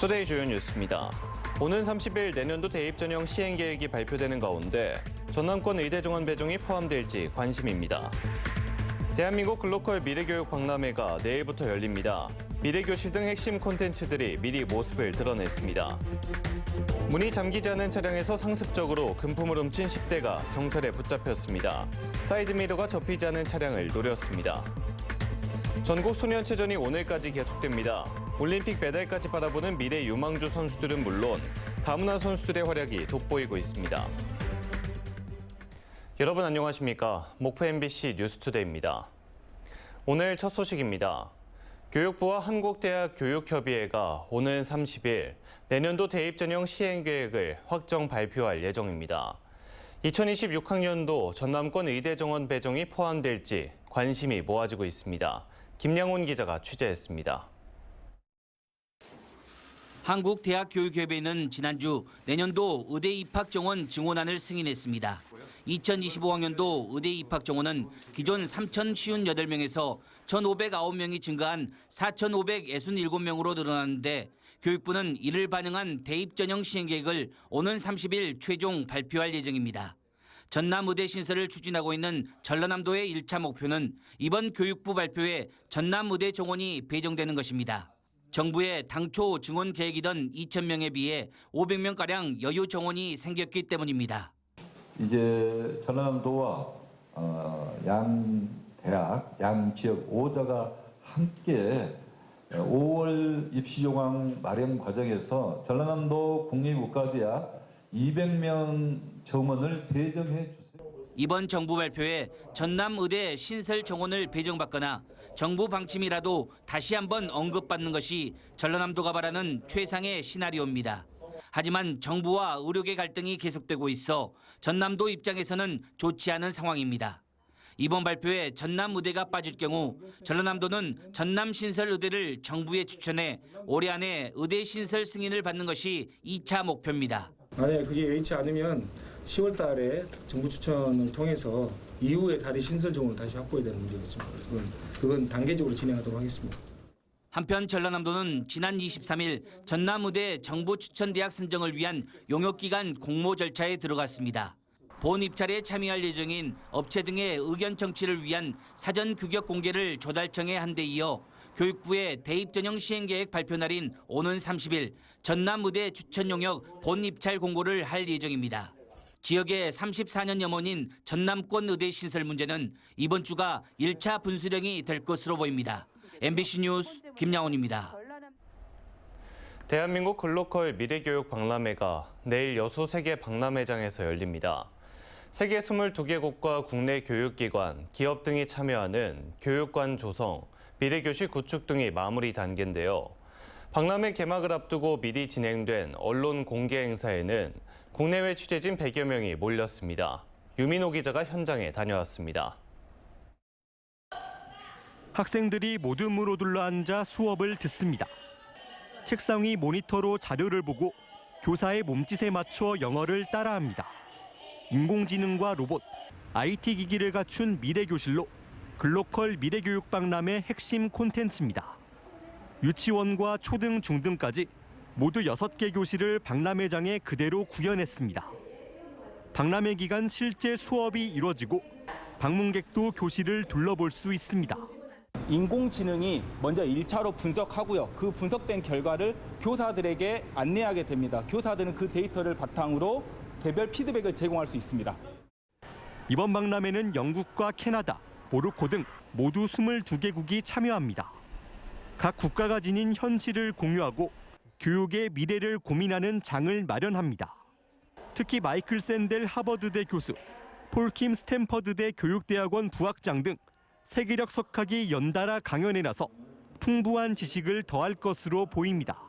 투데이 주요 뉴스입니다. 오는 30일 내년도 대입 전형 시행 계획이 발표되는 가운데 전남권 의대 정원 배정이 포함될지 관심입니다. 대한민국 글로컬 미래교육 박람회가 내일부터 열립니다. 미래교실 등 핵심 콘텐츠들이 미리 모습을 드러냈습니다. 문이 잠기지 않은 차량에서 상습적으로 금품을 훔친 10대가 경찰에 붙잡혔습니다. 사이드미러가 접히지 않은 차량을 노렸습니다. 전국 소년체전이 오늘까지 계속됩니다. 올림픽 메달까지 바라보는 미래 유망주 선수들은 물론 다문화 선수들의 활약이 돋보이고 있습니다. 여러분 안녕하십니까? 목포 MBC 뉴스투데이입니다. 오늘 첫 소식입니다. 교육부와 한국대학 교육협의회가 오는 30일 내년도 대입 전형 시행 계획을 확정 발표할 예정입니다. 2026학년도 전남권 의대 정원 배정이 포함될지 관심이 모아지고 있습니다. 김양훈 기자가 취재했습니다. 한국대학교육협의회는 지난주 내년도 의대 입학 정원 증원안을 승인했습니다. 2025학년도 의대 입학 정원은 기존 3,058명에서 1,509명이 증가한 4,567명으로 늘어났는데 교육부는 이를 반영한 대입 전형 시행 계획을 오는 30일 최종 발표할 예정입니다. 전남 의대 신설을 추진하고 있는 전라남도의 1차 목표는 이번 교육부 발표에 전남 의대 정원이 배정되는 것입니다. 정부의 당초 증원 계획이던 2,000명에 비해 500명가량 여유 정원이 생겼기 때문입니다. 이제 전라남도와 양 대학, 양 지역 5자가 함께 5월 입시 요강 마련 과정에서 전라남도 국립국가대학 200명 정원을 배정해 주세요. 이번 정부 발표에 전남의대 신설 정원을 배정받거나 정부 방침이라도 다시 한번 언급받는 것이 전라남도가 바라는 최상의 시나리오입니다. 하지만 정부와 의료계 갈등이 계속되고 있어 전남도 입장에서는 좋지 않은 상황입니다. 이번 발표에 전남의대가 빠질 경우 전라남도는 전남신설의대를 정부에 추천해 올해 안에 의대 신설 승인을 받는 것이 2차 목표입니다. 만약에 그게 여의치 않으면 10월 달에 정부 추천을 통해서 이후에 다리 신설 정원을 다시 확보해야 되는 문제가 있습니다. 그래서 그건 단계적으로 진행하도록 하겠습니다. 한편 전라남도는 지난 23일 전남의대 정부 추천대학 선정을 위한 용역기간 공모 절차에 들어갔습니다. 본 입찰에 참여할 예정인 업체 등의 의견 청취를 위한 사전 규격 공개를 조달청에 한 데 이어 교육부의 대입 전형 시행 계획 발표 날인 오는 30일 전남의대 추천 용역 본 입찰 공고를 할 예정입니다. 지역의 34년 염원인 전남권 의대 신설 문제는 이번 주가 1차 분수령이 될 것으로 보입니다. MBC 뉴스 김양훈입니다. 대한민국 글로컬 미래교육 박람회가 내일 여수 세계 박람회장에서 열립니다. 세계 22개국과 국내 교육기관, 기업 등이 참여하는 교육관 조성, 미래교실 구축 등이 마무리 단계인데요. 박람회 개막을 앞두고 미리 진행된 언론 공개 행사에는 국내외 취재진 100여 명이 몰렸습니다. 유민호 기자가 현장에 다녀왔습니다. 학생들이 모둠으로 둘러앉아 수업을 듣습니다. 책상 위 모니터로 자료를 보고 교사의 몸짓에 맞춰 영어를 따라합니다. 인공지능과 로봇, IT 기기를 갖춘 미래교실로 글로컬 미래교육 박람회 핵심 콘텐츠입니다. 유치원과 초등, 중등까지 모두 6개 교실을 박람회장에 그대로 구현했습니다. 박람회 기간 실제 수업이 이뤄지고 방문객도 교실을 둘러볼 수 있습니다. 인공지능이 먼저 1차로 분석하고요. 그 분석된 결과를 교사들에게 안내하게 됩니다. 교사들은 그 데이터를 바탕으로 개별 피드백을 제공할 수 있습니다. 이번 박람회는 영국과 캐나다, 모로코 등 모두 22개국이 참여합니다. 각 국가가 지닌 현실을 공유하고 교육의 미래를 고민하는 장을 마련합니다. 특히 마이클 샌델 하버드대 교수, 폴킴 스탠퍼드대 교육대학원 부학장 등 세계적 석학이 연달아 강연에 나서 풍부한 지식을 더할 것으로 보입니다.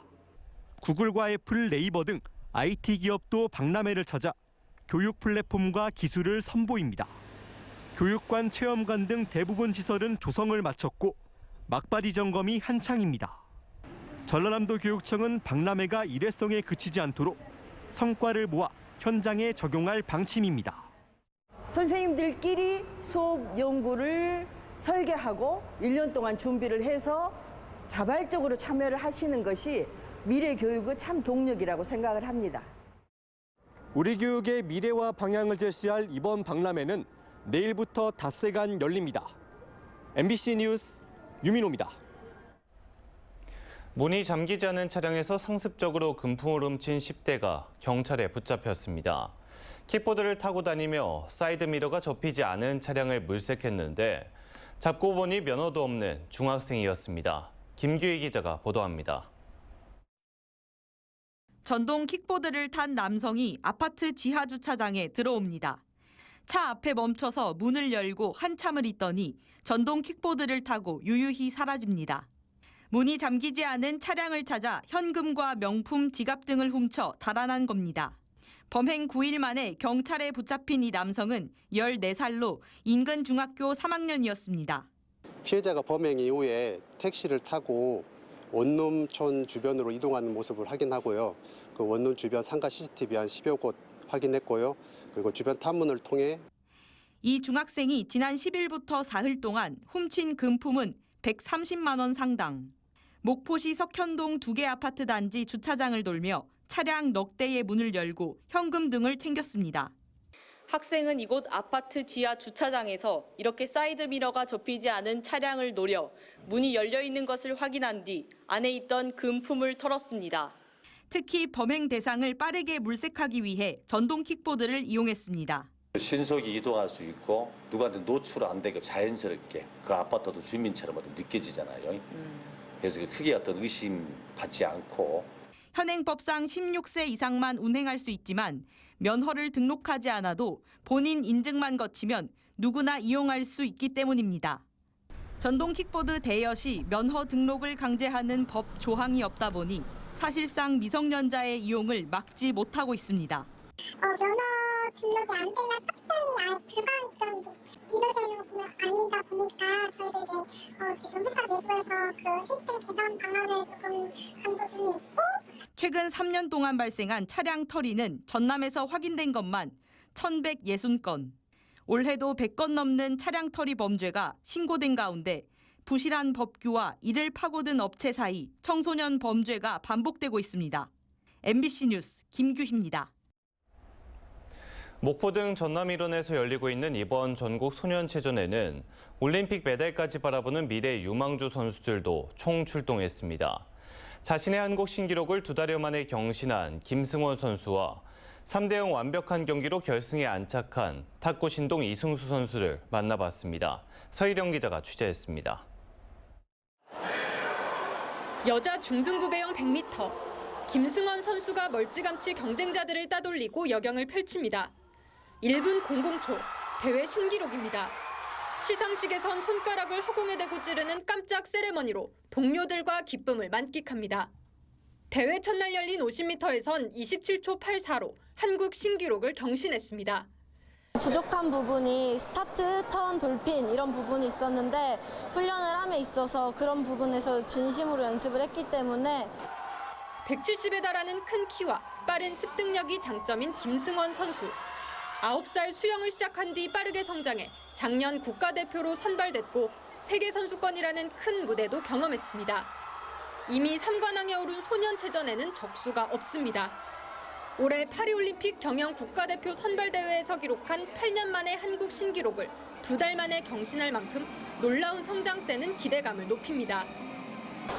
구글과 애플, 네이버 등 IT 기업도 박람회를 찾아 교육 플랫폼과 기술을 선보입니다. 교육관, 체험관 등 대부분 시설은 조성을 마쳤고 막바지 점검이 한창입니다. 전라남도 교육청은 박람회가 일회성에 그치지 않도록 성과를 모아 현장에 적용할 방침입니다. 선생님들끼리 수업 연구를 설계하고 1년 동안 준비를 해서 자발적으로 참여를 하시는 것이 미래 교육의 참 동력이라고 생각을 합니다. 우리 교육의 미래와 방향을 제시할 이번 박람회는 내일부터 닷새간 열립니다. MBC 뉴스 유민호입니다. 문이 잠기지 않은 차량에서 상습적으로 금품을 훔친 10대가 경찰에 붙잡혔습니다. 킥보드를 타고 다니며 사이드미러가 접히지 않은 차량을 물색했는데 잡고 보니 면허도 없는 중학생이었습니다. 김규희 기자가 보도합니다. 전동 킥보드를 탄 남성이 아파트 지하 주차장에 들어옵니다. 차 앞에 멈춰서 문을 열고 한참을 있더니 전동 킥보드를 타고 유유히 사라집니다. 문이 잠기지 않은 차량을 찾아 현금과 명품, 지갑 등을 훔쳐 달아난 겁니다. 범행 9일 만에 경찰에 붙잡힌 이 남성은 14살로 인근 중학교 3학년이었습니다. 피해자가 범행 이후에 택시를 타고 원룸촌 주변으로 이동하는 모습을 확인하고요. 그 원룸 주변 상가 CCTV 한 10여 곳 확인했고요. 그리고 주변 탐문을 통해 이 중학생이 지난 10일부터 사흘 동안 훔친 금품은 130만 원 상당. 목포시 석현동 2개 아파트 단지 주차장을 돌며 차량 넉 대의 문을 열고 현금 등을 챙겼습니다. 학생은 이곳 아파트 지하 주차장에서 이렇게 사이드미러가 접히지 않은 차량을 노려 문이 열려 있는 것을 확인한 뒤 안에 있던 금품을 털었습니다. 특히 범행 대상을 빠르게 물색하기 위해 전동 킥보드를 이용했습니다. 신속히 이동할 수 있고 누구한테 노출 안 되게 자연스럽게 그 아파트도 주민처럼 느껴지잖아요. 그래서 크게 어떤 의심 받지 않고 현행법상 16세 이상만 운행할 수 있지만 면허를 등록하지 않아도 본인 인증만 거치면 누구나 이용할 수 있기 때문입니다. 전동 킥보드 대여 시 면허 등록을 강제하는 법 조항이 없다 보니 사실상 미성년자의 이용을 막지 못하고 있습니다. 면허 등록이 안 되면 탑승이 아예 불가능한 게 이러되는 아니다 보니까 저희도 지금 회사 내부에서 그 시스템 개선 방안을 조금 강구 중에 있고 최근 3년 동안 발생한 차량 털이는 전남에서 확인된 것만 1,160건. 올해도 100건 넘는 차량 털이 범죄가 신고된 가운데 부실한 법규와 이를 파고든 업체 사이 청소년 범죄가 반복되고 있습니다. MBC 뉴스 김규희입니다. 목포 등 전남 일원에서 열리고 있는 이번 전국 소년체전에는 올림픽 메달까지 바라보는 미래 유망주 선수들도 총출동했습니다. 자신의 한국 신기록을 2달여 만에 경신한 김승원 선수와 3대0 완벽한 경기로 결승에 안착한 탁구 신동 이승수 선수를 만나봤습니다. 서희령 기자가 취재했습니다. 여자 중등부 배영 100m. 김승원 선수가 멀찌감치 경쟁자들을 따돌리고 여경을 펼칩니다. 1분 00초, 대회 신기록입니다. 시상식에선 손가락을 허공에 대고 찌르는 깜짝 세레머니로 동료들과 기쁨을 만끽합니다. 대회 첫날 열린 50m에선 27초 84로 한국 신기록을 경신했습니다. 부족한 부분이 스타트, 턴, 돌핀 이런 부분이 있었는데 훈련을 함에 있어서 그런 부분에서 진심으로 연습을 했기 때문에 170에 달하는 큰 키와 빠른 습득력이 장점인 김승원 선수. 9살 수영을 시작한 뒤 빠르게 성장해 작년 국가대표로 선발됐고 세계선수권이라는 큰 무대도 경험했습니다. 이미 3관왕에 오른 소년체전에는 적수가 없습니다. 올해 파리올림픽 경영 국가대표 선발대회에서 기록한 8년 만의 한국 신기록을 2달 만에 경신할 만큼 놀라운 성장세는 기대감을 높입니다.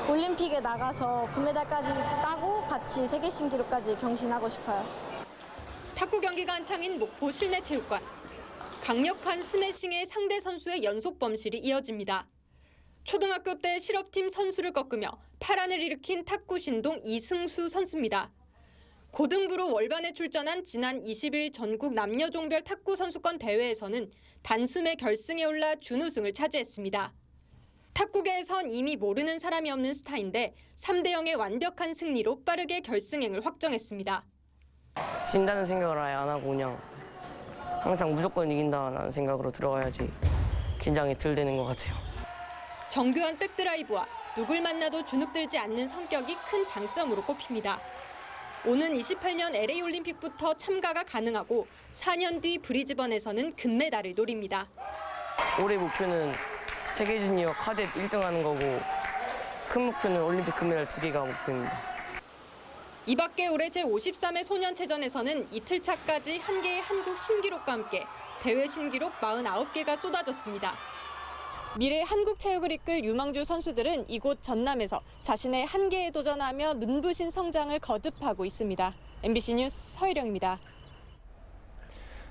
올림픽에 나가서 금메달까지 따고 같이 세계 신기록까지 경신하고 싶어요. 탁구 경기가 한창인 목포 실내체육관. 강력한 스매싱에 상대 선수의 연속 범실이 이어집니다. 초등학교 때 실업팀 선수를 꺾으며 파란을 일으킨 탁구 신동 이승수 선수입니다. 고등부로 월반에 출전한 지난 20일 전국 남녀종별 탁구 선수권 대회에서는 단숨에 결승에 올라 준우승을 차지했습니다. 탁구계에선 이미 모르는 사람이 없는 스타인데 3대0의 완벽한 승리로 빠르게 결승행을 확정했습니다. 진다는 생각을 아예 안 하고 그냥 항상 무조건 이긴다는 생각으로 들어가야지 긴장이 덜 되는 것 같아요. 정교한 백드라이브와 누굴 만나도 주눅들지 않는 성격이 큰 장점으로 꼽힙니다. 오는 28년 LA 올림픽부터 참가가 가능하고 4년 뒤 브리즈번에서는 금메달을 노립니다. 올해 목표는 세계 주니어 카뎃 1등하는 거고 큰 목표는 올림픽 금메달 2개가 목표입니다. 이 밖에 올해 제53회 소년체전에서는 이틀차까지 한 개의 한국 신기록과 함께 대회 신기록 49개가 쏟아졌습니다. 미래 한국 체육을 이끌 유망주 선수들은 이곳 전남에서 자신의 한계에 도전하며 눈부신 성장을 거듭하고 있습니다. MBC 뉴스 서희령입니다.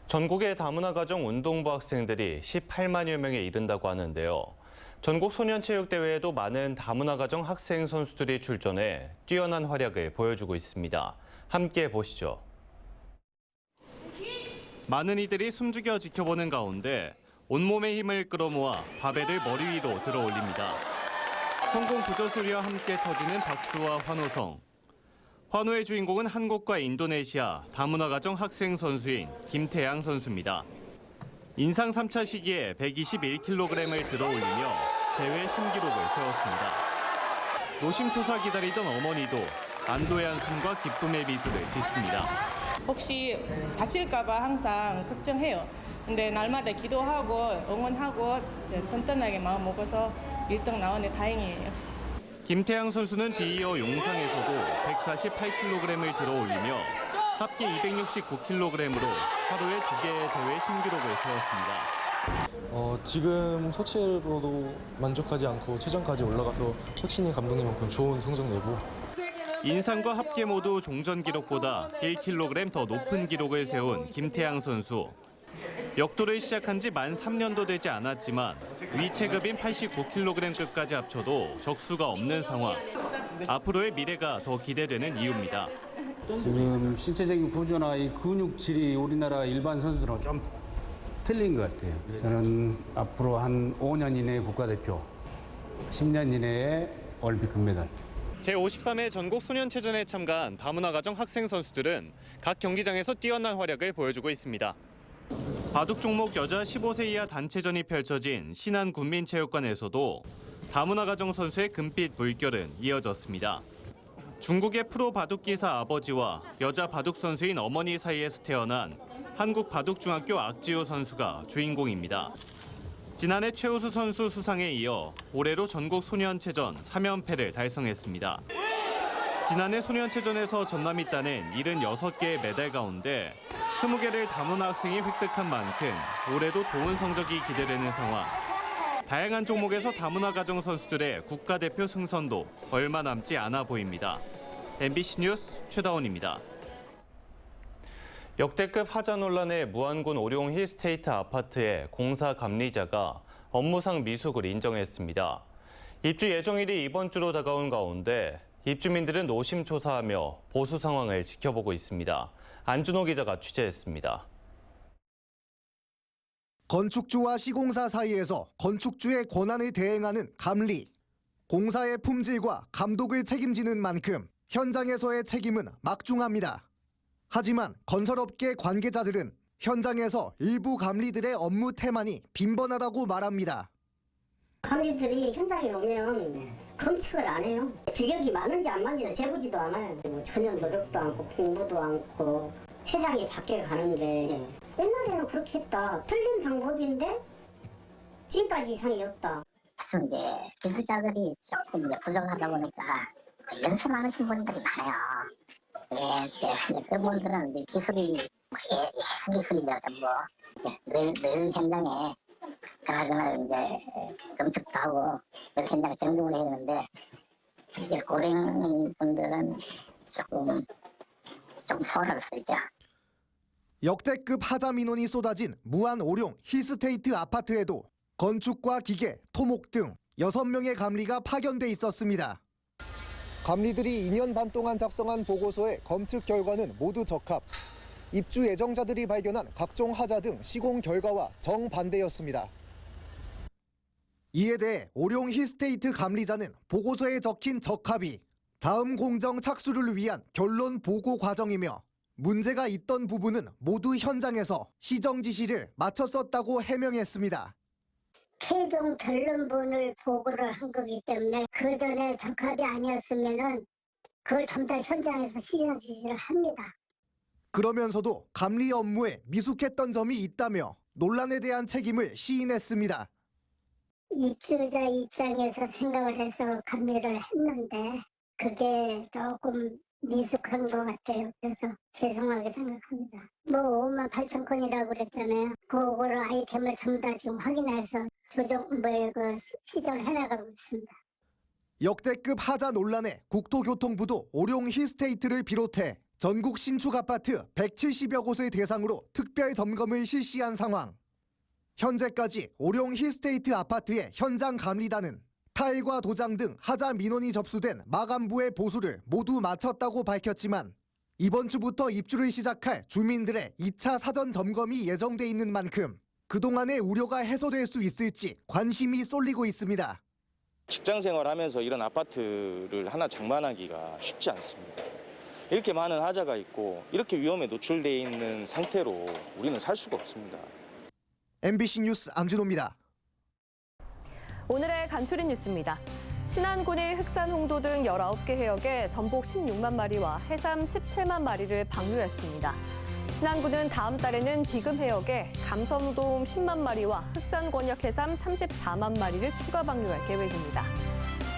전국의 다문화 가정 운동부 학생들이 18만여 명에 이른다고 하는데요. 전국 소년체육대회에도 많은 다문화 가정 학생 선수들이 출전해 뛰어난 활약을 보여주고 있습니다. 함께 보시죠. 많은 이들이 숨죽여 지켜보는 가운데 온몸의 힘을 끌어모아 바벨을 머리 위로 들어 올립니다. 성공 구조 소리와 함께 터지는 박수와 환호성. 환호의 주인공은 한국과 인도네시아 다문화 가정 학생 선수인 김태양 선수입니다. 인상 3차 시기에 121kg을 들어 올리며 대회 신기록을 세웠습니다. 노심초사 기다리던 어머니도 안도의 한숨과 기쁨의 미소를 짓습니다. 혹시 다칠까봐 항상 걱정해요. 근데 날마다 기도하고 응원하고 든든하게 마음 먹어서 1등 나오네 다행이에요. 김태양 선수는 뒤이어 용상에서도 148kg을 들어 올리며 합계 269kg으로 하루에 2개의 대회 신기록을 세웠습니다. 지금 소치로도 만족하지 않고 최전까지 올라가서 코치님 감독님만큼 좋은 성적 내고 인상과 합계 모두 종전 기록보다 1kg 더 높은 기록을 세운 김태양 선수. 역도를 시작한 지 만 3년도 되지 않았지만 위체급인 89kg급까지 합쳐도 적수가 없는 상황. 앞으로의 미래가 더 기대되는 이유입니다. 지금 신체적인 구조나 이 근육질이 우리나라 일반 선수들하고 좀 틀린 것 같아요. 저는 앞으로 한 5년 이내에 국가대표, 10년 이내에 올림픽 금메달. 제53회 전국 소년체전에 참가한 다문화 가정 학생 선수들은 각 경기장에서 뛰어난 활약을 보여주고 있습니다. 바둑 종목 여자 15세 이하 단체전이 펼쳐진 신안군민체육관에서도 다문화 가정 선수의 금빛 물결은 이어졌습니다. 중국의 프로 바둑기사 아버지와 여자 바둑 선수인 어머니 사이에서 태어난 한국 바둑중학교 악지우 선수가 주인공입니다. 지난해 최우수 선수 수상에 이어 올해로 전국 소년체전 3연패를 달성했습니다. 지난해 소년체전에서 전남이 따낸 76개의 메달 가운데 20개를 다문화 학생이 획득한 만큼 올해도 좋은 성적이 기대되는 상황. 다양한 종목에서 다문화 가정 선수들의 국가대표 승선도 얼마 남지 않아 보입니다. MBC 뉴스 최다원입니다. 역대급 하자 논란의 무안군 오룡 힐스테이트 아파트의 공사 감리자가 업무상 미숙을 인정했습니다. 입주 예정일이 이번 주로 다가온 가운데 입주민들은 노심초사하며 보수 상황을 지켜보고 있습니다. 안준호 기자가 취재했습니다. 건축주와 시공사 사이에서 건축주의 권한을 대행하는 감리. 공사의 품질과 감독을 책임지는 만큼 현장에서의 책임은 막중합니다. 하지만 건설업계 관계자들은 현장에서 일부 감리들의 업무 태만이 빈번하다고 말합니다. 감리들이 현장에 오면 검측을 안 해요. 규격이 맞는지 안 맞는지도 재보지도 않아요. 전혀 노력도 않고 공부도 않고 세상이 바뀌어 가는데 옛날에는 그렇게 했다. 틀린 방법인데 지금까지 이상이 없다. 무슨 이제 기술자들이 조금 이제 부족하다 보니까 연습 안 하신 분들이 많아요. 그런 분들은 이제 기술이 예술 기술이죠, 전부. 늘 현장에 그날 이제 검측도 하고 늘 현장에 정중을 해야 되는데 이제 고령 분들은 조금 소홀할 수 있죠. 역대급 하자 민원이 쏟아진 무안 오룡 힐스테이트 아파트에도 건축과 기계, 토목 등 6명의 감리가 파견돼 있었습니다. 감리들이 2년 반 동안 작성한 보고서의 검측 결과는 모두 적합. 입주 예정자들이 발견한 각종 하자 등 시공 결과와 정반대였습니다. 이에 대해 오룡 힐스테이트 감리자는 보고서에 적힌 적합이 다음 공정 착수를 위한 결론 보고 과정이며 문제가 있던 부분은 모두 현장에서 시정 지시를 마쳤었다고 해명했습니다. 최종 결론본을 보고를 한 거기 때문에 그 전에 적합이 아니었으면은 그걸 좀 더 현장에서 시정 지시를 합니다. 그러면서도 감리 업무에 미숙했던 점이 있다며 논란에 대한 책임을 시인했습니다. 입주자 입장에서 생각을 해서 감리를 했는데 그게 조금 미숙한 것 같아요. 그래서 죄송하게 생각합니다. 뭐 5만 8천 건이라고 그랬잖아요. 그거를 아이템을 전부 다 지금 확인해서 시정을 해나가고 있습니다. 역대급 하자 논란에 국토교통부도 오룡 힐스테이트를 비롯해 전국 신축 아파트 170여 곳을 대상으로 특별 점검을 실시한 상황. 현재까지 오룡 힐스테이트 아파트의 현장 감리단은 타일과 도장 등 하자 민원이 접수된 마감부의 보수를 모두 마쳤다고 밝혔지만 이번 주부터 입주를 시작할 주민들의 2차 사전 점검이 예정돼 있는 만큼 그동안의 우려가 해소될 수 있을지 관심이 쏠리고 있습니다. 직장 생활하면서 이런 아파트를 하나 장만하기가 쉽지 않습니다. 이렇게 많은 하자가 있고 이렇게 위험에 노출돼 있는 상태로 우리는 살 수가 없습니다. MBC 뉴스 안준호입니다. 오늘의 간추린 뉴스입니다. 신안군이 흑산 홍도 등 19개 해역에 전복 16만 마리와 해삼 17만 마리를 방류했습니다. 신안군은 다음 달에는 비금 해역에 감성돔 10만 마리와 흑산 권역 해삼 34만 마리를 추가 방류할 계획입니다.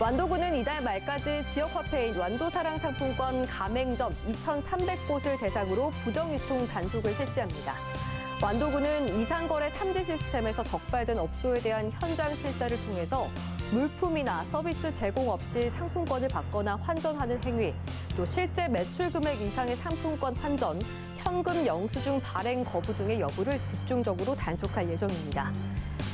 완도군은 이달 말까지 지역화폐인 완도사랑 상품권 가맹점 2,300곳을 대상으로 부정유통 단속을 실시합니다. 완도군은 이상거래 탐지 시스템에서 적발된 업소에 대한 현장 실사를 통해서 물품이나 서비스 제공 없이 상품권을 받거나 환전하는 행위, 또 실제 매출 금액 이상의 상품권 환전, 현금 영수증 발행 거부 등의 여부를 집중적으로 단속할 예정입니다.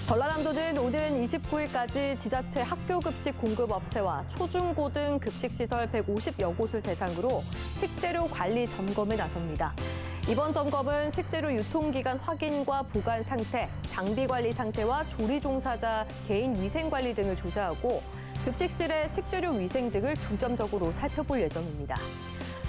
전라남도는 오는 29일까지 지자체 학교급식 공급업체와 초중고등 급식시설 150여 곳을 대상으로 식재료 관리 점검에 나섭니다. 이번 점검은 식재료 유통기간 확인과 보관 상태, 장비 관리 상태와 조리 종사자 개인 위생 관리 등을 조사하고 급식실의 식재료 위생 등을 중점적으로 살펴볼 예정입니다.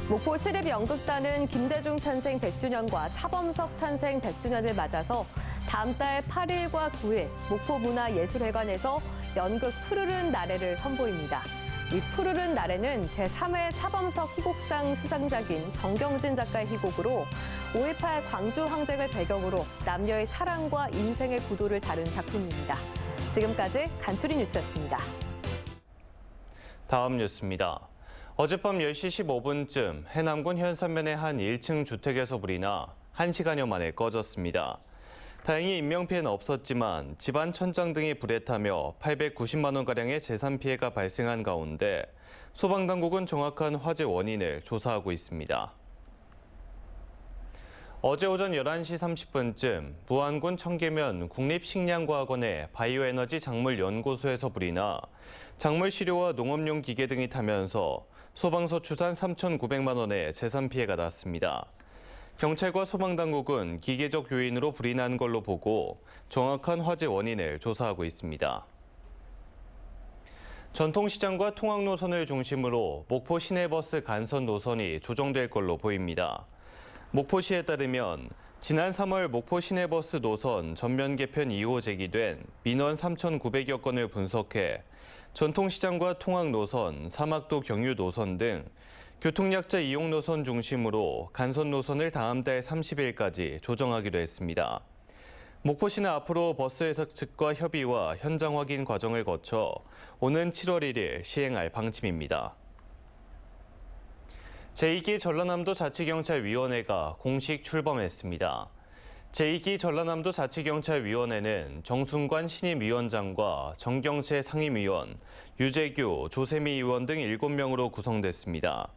목포 시립연극단은 김대중 탄생 100주년과 차범석 탄생 100주년을 맞아서 다음 달 8일과 9일 목포문화예술회관에서 연극 푸르른 나래를 선보입니다. 이 푸르른 나래는 제3회 차범석 희곡상 수상작인 정경진 작가의 희곡으로 5.18 광주 항쟁을 배경으로 남녀의 사랑과 인생의 구도를 다룬 작품입니다. 지금까지 간추린 뉴스였습니다. 다음 뉴스입니다. 어젯밤 10시 15분쯤 해남군 현산면의 한 1층 주택에서 불이 나 1시간여 만에 꺼졌습니다. 다행히 인명피해는 없었지만 집안 천장 등이 불에 타며 890만 원가량의 재산 피해가 발생한 가운데 소방당국은 정확한 화재 원인을 조사하고 있습니다. 어제 오전 11시 30분쯤 무안군 청계면 국립식량과학원의 바이오에너지 작물연구소에서 불이 나 작물 시료와 농업용 기계 등이 타면서 소방서 추산 3,900만 원의 재산 피해가 났습니다. 경찰과 소방당국은 기계적 요인으로 불이 난 걸로 보고 정확한 화재 원인을 조사하고 있습니다. 전통시장과 통학노선을 중심으로 목포 시내버스 간선 노선이 조정될 걸로 보입니다. 목포시에 따르면 지난 3월 목포 시내버스 노선 전면 개편 이후 제기된 민원 3,900여 건을 분석해 전통시장과 통학노선, 사막도 경유노선 등 교통약자 이용 노선 중심으로 간선 노선을 다음 달 30일까지 조정하기로 했습니다. 목포시는 앞으로 버스회사 측과 협의와 현장 확인 과정을 거쳐 오는 7월 1일 시행할 방침입니다. 제2기 전라남도 자치경찰위원회가 공식 출범했습니다. 제2기 전라남도 자치경찰위원회는 정순관 신임위원장과 정경채 상임위원, 유재규, 조세미 의원 등 7명으로 구성됐습니다.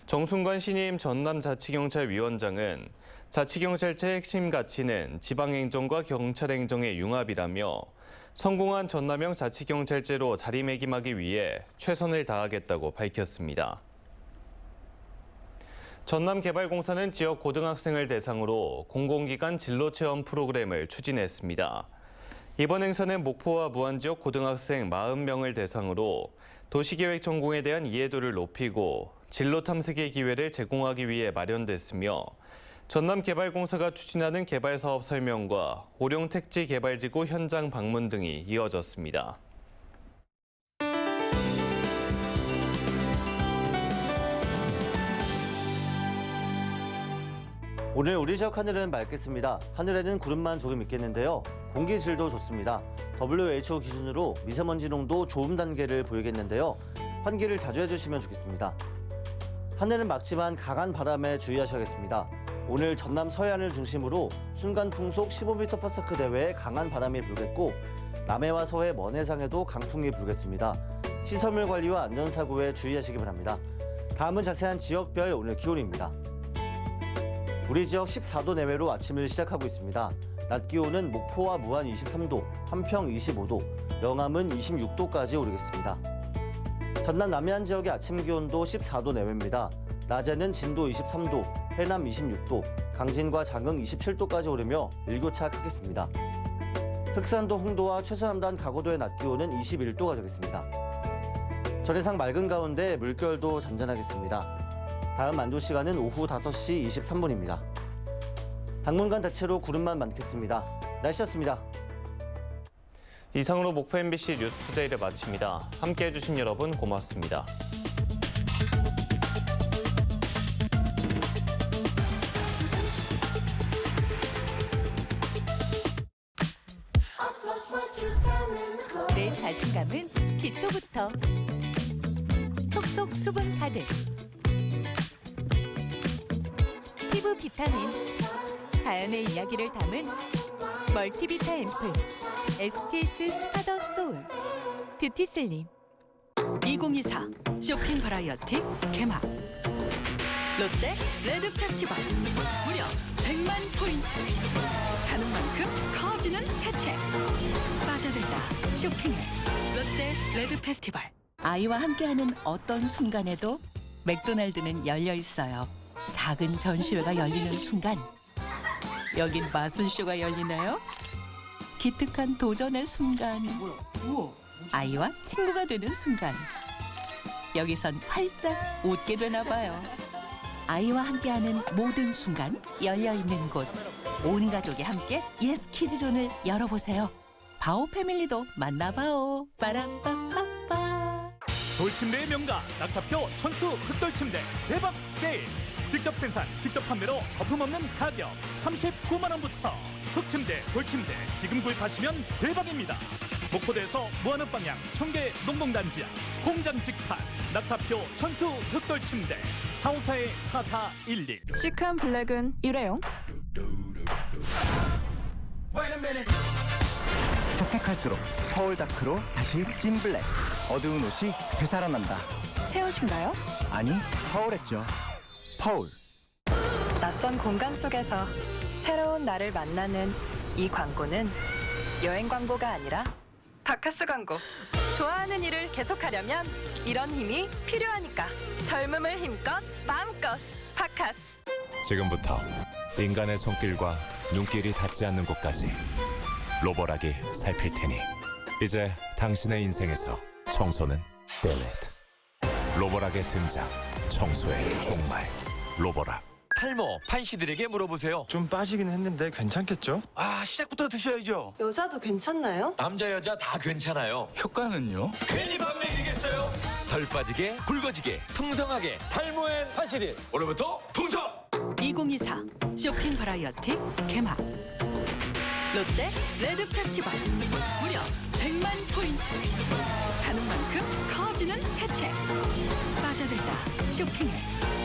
정순관 신임 전남자치경찰위원장은 자치경찰체 핵심 가치는 지방행정과 경찰행정의 융합이라며 성공한 전남형 자치경찰제로 자리매김하기 위해 최선을 다하겠다고 밝혔습니다. 전남개발공사는 지역 고등학생을 대상으로 공공기관 진로체험 프로그램을 추진했습니다. 이번 행사는 목포와 무안 지역 고등학생 40명을 대상으로 도시계획 전공에 대한 이해도를 높이고 진로 탐색의 기회를 제공하기 위해 마련됐으며 전남개발공사가 추진하는 개발사업 설명과 오룡 택지 개발지구 현장 방문 등이 이어졌습니다. 오늘 우리 지역 하늘은 맑겠습니다. 하늘에는 구름만 조금 있겠는데요. 공기 질도 좋습니다. WHO 기준으로 미세먼지 농도 좋음 단계를 보이겠는데요. 환기를 자주 해주시면 좋겠습니다. 하늘은 맑지만 강한 바람에 주의하셔야겠습니다. 오늘 전남 서해안을 중심으로 순간 풍속 15m/s 내외의 강한 바람이 불겠고 남해와 서해 먼 해상에도 강풍이 불겠습니다. 시설물 관리와 안전사고에 주의하시기 바랍니다. 다음은 자세한 지역별 오늘 기온입니다. 우리 지역 14도 내외로 아침을 시작하고 있습니다. 낮 기온은 목포와 무안 23도, 한평 25도, 영암은 26도까지 오르겠습니다. 전남 남해안 지역의 아침 기온도 14도 내외입니다. 낮에는 진도 23도, 해남 26도, 강진과 장흥 27도까지 오르며 일교차 크겠습니다. 흑산도 홍도와 최서남단 가고도의 낮 기온은 21도가 되겠습니다. 전해상 맑은 가운데 물결도 잔잔하겠습니다. 다음 만조 시간은 오후 5시 23분입니다. 당분간 대체로 구름만 많겠습니다. 날씨였습니다. 이상으로 목포 MBC 뉴스투데이를 마칩니다. 함께해 주신 여러분 고맙습니다. 내 자신감은 기초부터 촉촉 수분 가득 피부 비타민 자연의 이야기를 담은 멀티비타 앰플 STS 스파더 소울 뷰티슬림 2024 쇼핑 바라이어티 개막 롯데 레드 페스티벌 무려 100만 포인트 가는 만큼 커지는 혜택 빠져들다 쇼핑해 롯데 레드 페스티벌 아이와 함께하는 어떤 순간에도 맥도날드는 열려 있어요. 작은 전시회가 열리는 순간 여긴 마술쇼가 열리나요? 기특한 도전의 순간 아이와 친구가 되는 순간 여기선 활짝 웃게 되나 봐요. 아이와 함께하는 모든 순간 열려있는 곳 온 가족이 함께 예스키즈존을 열어보세요. 바오 패밀리도 만나봐요. 빠람빠빠빠 돌침대의 명가 낙타표 천수 흑돌침대 대박 세일 직접 생산 직접 판매로 거품 없는 가격 39만 원부터 흑침대 돌침대 지금 구입하시면 대박입니다. 목포대에서 무한읍 방향 청계 농공단지 앞 공장 직판 낙타표 천수 흑돌침대 454-4411 시크한 블랙은 일회용 선택할수록 퍼울 다크로 다시 찐 블랙 어두운 옷이 되살아난다. 새 옷인가요? 아니 퍼울했죠. 퍼울. 낯선 공간 속에서 새로운 나를 만나는 이 광고는 여행 광고가 아니라 바카스 광고. 좋아하는 일을 계속하려면 이런 힘이 필요하니까 젊음을 힘껏 마음껏 바카스. 지금부터 인간의 손길과 눈길이 닿지 않는 곳까지 로보락이 살필 테니 이제 당신의 인생에서 청소는 떼렛. 로보락의 등장, 청소의 종말. 로보락. 탈모 판시들에게 물어보세요. 좀 빠지긴 했는데 괜찮겠죠? 시작부터 드셔야죠. 여자도 괜찮나요? 남자 여자 다 괜찮아요. 효과는요? 괜히 밥 먹이겠어요? 덜 빠지게 붉어지게 풍성하게 탈모엔 판시들. 오늘부터 풍성. 2024 쇼핑 바라이어티 개막 롯데 레드 페스티벌 무려 100만 포인트 가는 만큼 커지는 혜택 빠져들다 쇼핑해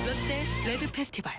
롯데 레드 페스티벌